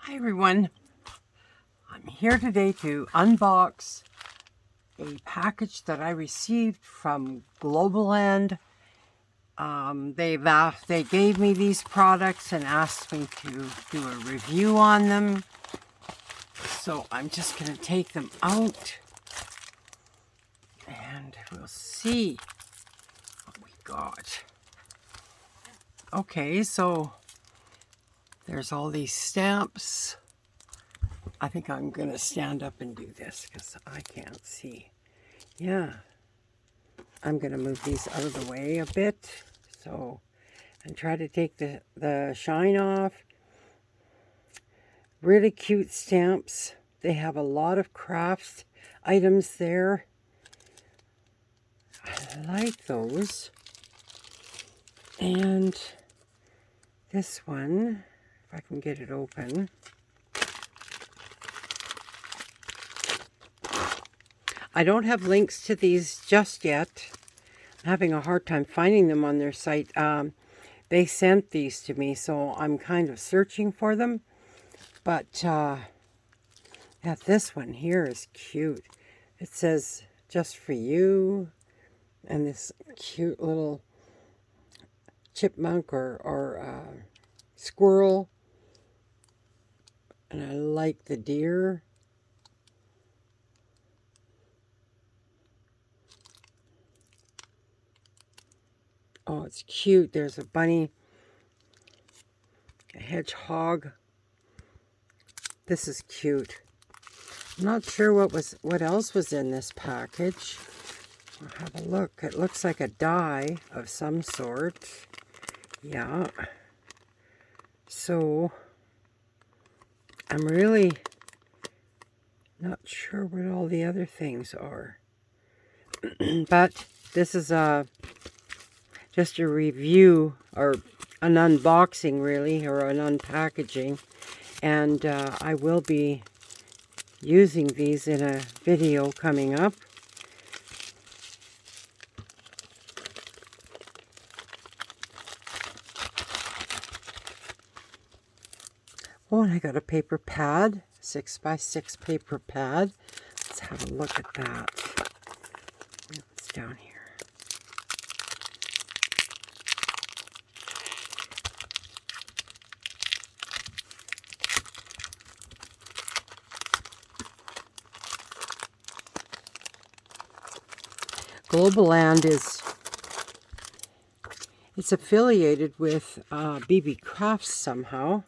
Hi everyone, I'm here today to unbox a package that I received from Globaland. They gave me these products and asked me to do a review on them. So I'm just going to take them out and we'll see what we got. Okay, so there's all these stamps. I think I'm going to stand up and do this because I can't see. Yeah. I'm going to move these out of the way a bit. So, and try to take the shine off. Really cute stamps. They have a lot of crafts items there. I like those. And this one, if I can get it open. I don't have links to these just yet. I'm having a hard time finding them on their site. They sent these to me, so I'm kind of searching for them. But yeah, this one here is cute. It says, "Just for you," and this cute little chipmunk or squirrel. And I like the deer. Oh, it's cute. There's a bunny, a hedgehog. This is cute. I'm not sure what else was in this package. I'll have a look. It looks like a die of some sort. Yeah. So, I'm really not sure what all the other things are. But this is just a review, or an unboxing really, or an unpackaging. And I will be using these in a video coming up. Oh, and I got a paper pad, 6x6 paper pad. Let's have a look at that. It's down here. Globaland it's affiliated with BB Crafts somehow.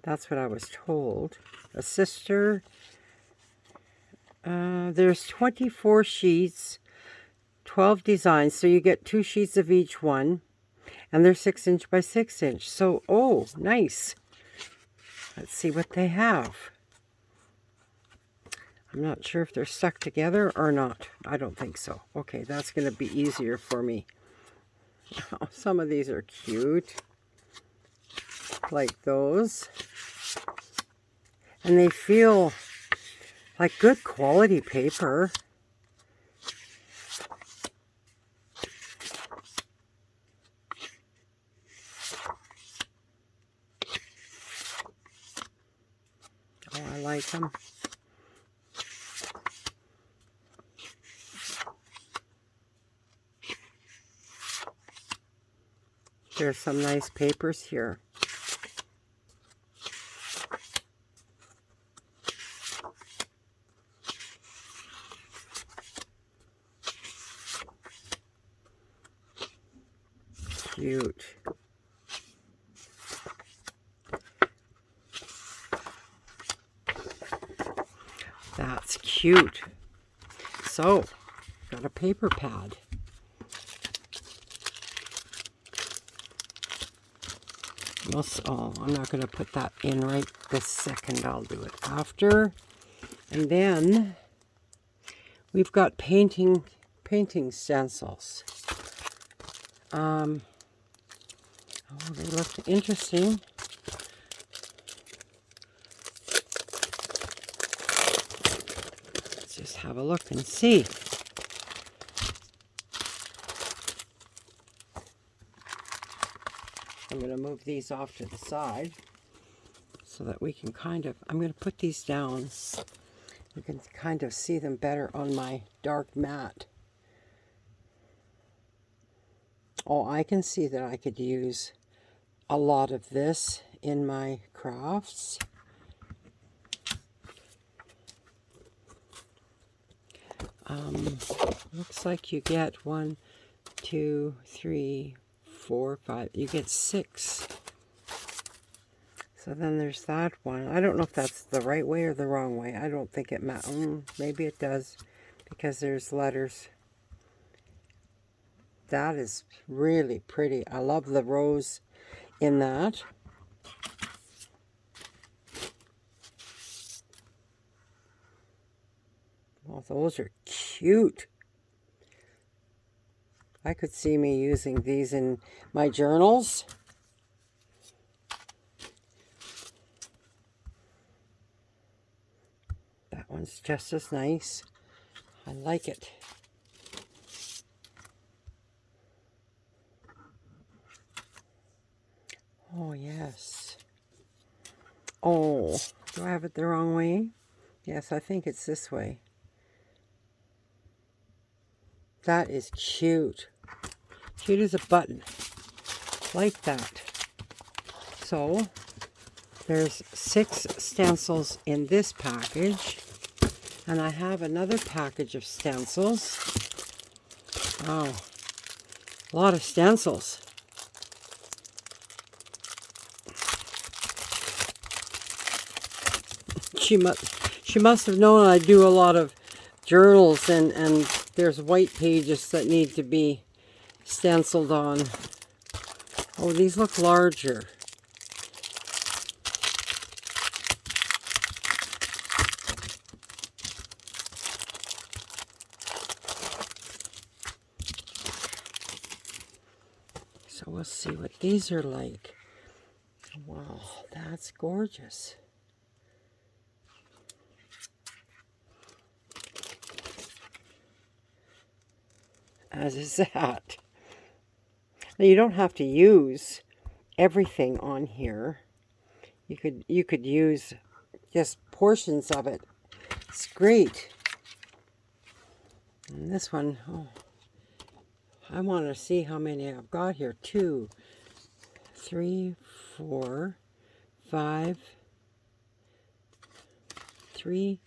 That's what I was told. A sister. There's 24 sheets, 12 designs, so you get 2 sheets of each one, and they're 6" by 6". So, oh, nice. Let's see what they have. I'm not sure if they're stuck together or not. I don't think so. Okay, that's going to be easier for me. Oh, some of these are cute. Like those. And they feel like good quality paper. Oh, I like them. There's some nice papers here. Cute. That's cute. So, got a paper pad. Oh, I'm not going to put that in right this second. I'll do it after. And then we've got painting stencils. Oh, they look interesting. Let's just have a look and see. I'm going to move these off to the side so that we can kind of, I'm going to put these down. You can kind of see them better on my dark mat. Oh, I can see that I could use a lot of this in my crafts. Looks like you get 1, 2, 3, 4, 5. You get 6. So then there's that one. I don't know if that's the right way or the wrong way. I don't think it matters. Maybe it does because there's letters. That is really pretty. I love the rose in that. Well, those are cute. I could see me using these in my journals. That one's just as nice. I like it. Oh, yes. Oh, do I have it the wrong way? Yes, I think it's this way. That is cute. Cute as a button. Like that. So, there's 6 stencils in this package. And I have another package of stencils. Wow. A lot of stencils. She must have known I do a lot of journals and there's white pages that need to be stenciled on. Oh, these look larger. So we'll see what these are like. Wow, that's gorgeous. As is that. Now you don't have to use everything on here. You could use just portions of it. It's great. And this one, oh, I want to see how many I've got here. 2, 3, 4, 5, 3.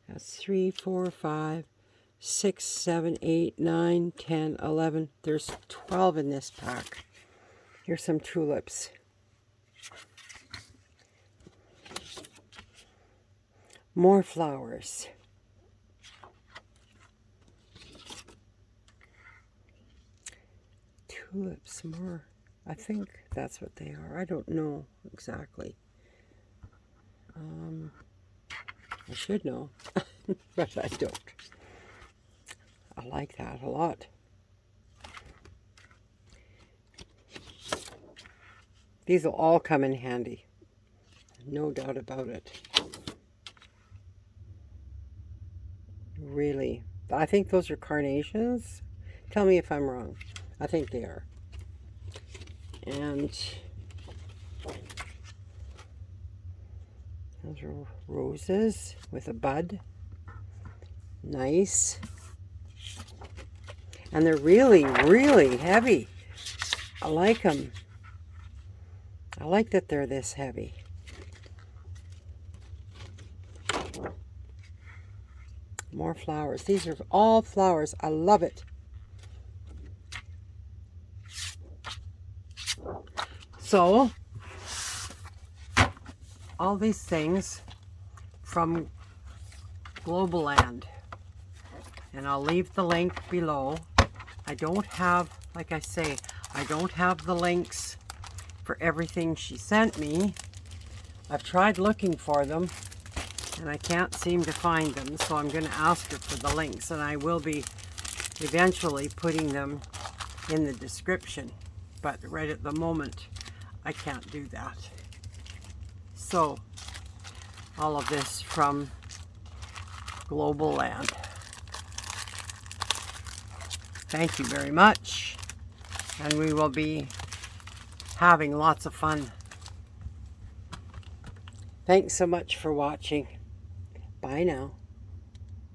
That's 3, 4, 5. 6, 7, 8, 9, 10, 11. There's 12 in this pack. Here's some tulips. More flowers. Tulips, more. I think that's what they are. I don't know exactly. I should know, but I don't. I like that a lot. These will all come in handy. No doubt about it. Really. I think those are carnations. Tell me if I'm wrong. I think they are. And those are roses with a bud. Nice. And they're really, really heavy. I like them. I like that they're this heavy. More flowers. These are all flowers. I love it. So, all these things from Global Land. And I'll leave the link below. I don't have, like I say, I don't have the links for everything she sent me. I've tried looking for them and I can't seem to find them, so I'm going to ask her for the links, and I will be eventually putting them in the description, but right at the moment I can't do that. So all of this from Global Land. Thank you very much, and we will be having lots of fun. Thanks so much for watching. Bye now.